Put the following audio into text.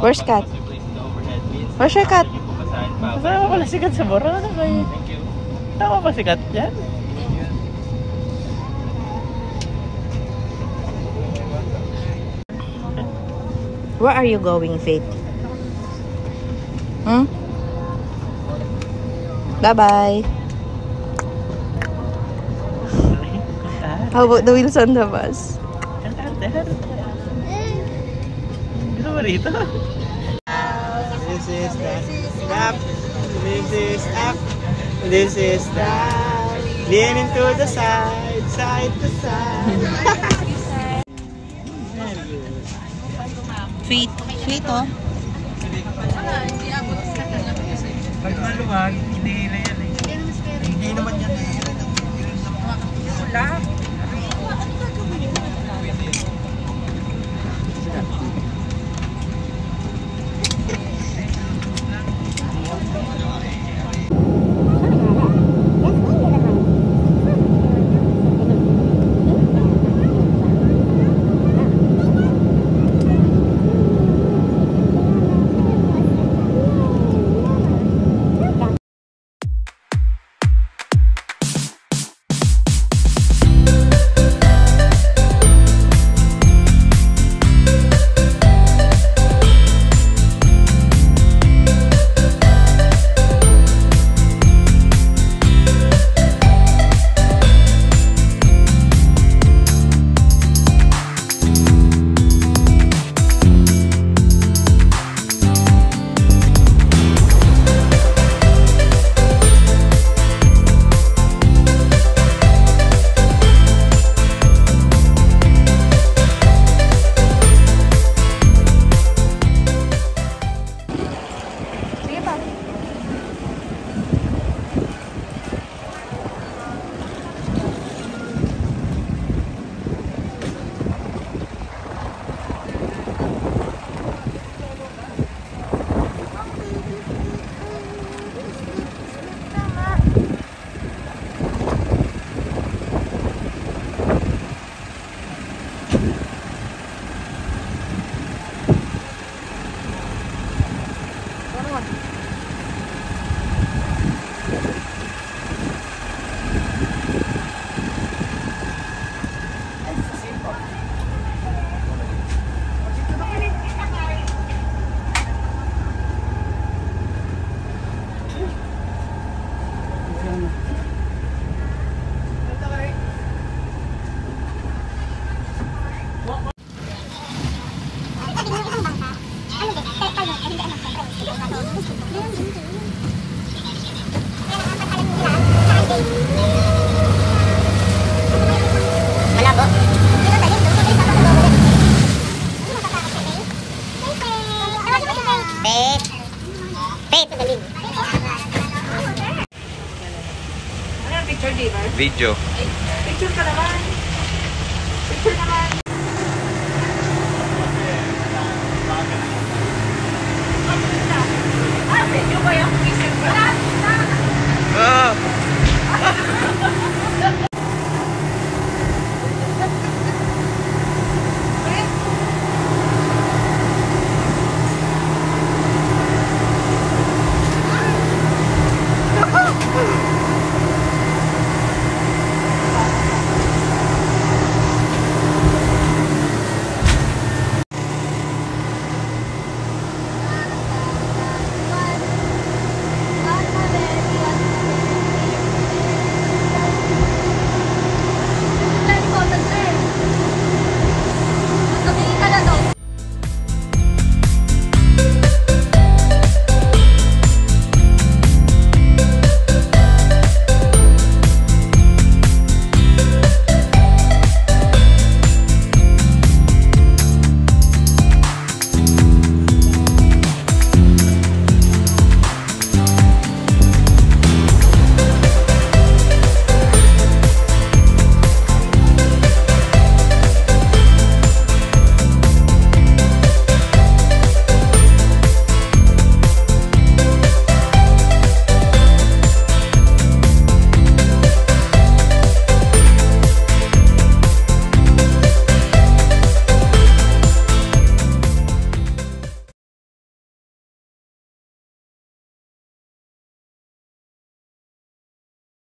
Where's Kat? Where's your cat? Kasama pala si Kat sa Boracay. Thank you. Kasama pa si Kat yan? Where are you going, Faith? Hmm? Bye-bye. How about the wheels on the bus? Gusto mo rito? This is the step. This is up. This is down. Leaning to the side, side to side. Sweet. Sweet, oh. Pag maluwag, hinihila yan eh. Hindi naman yan nahihila. Wala. Video. Picture ka naman. Picture naman. Video ba yung picture?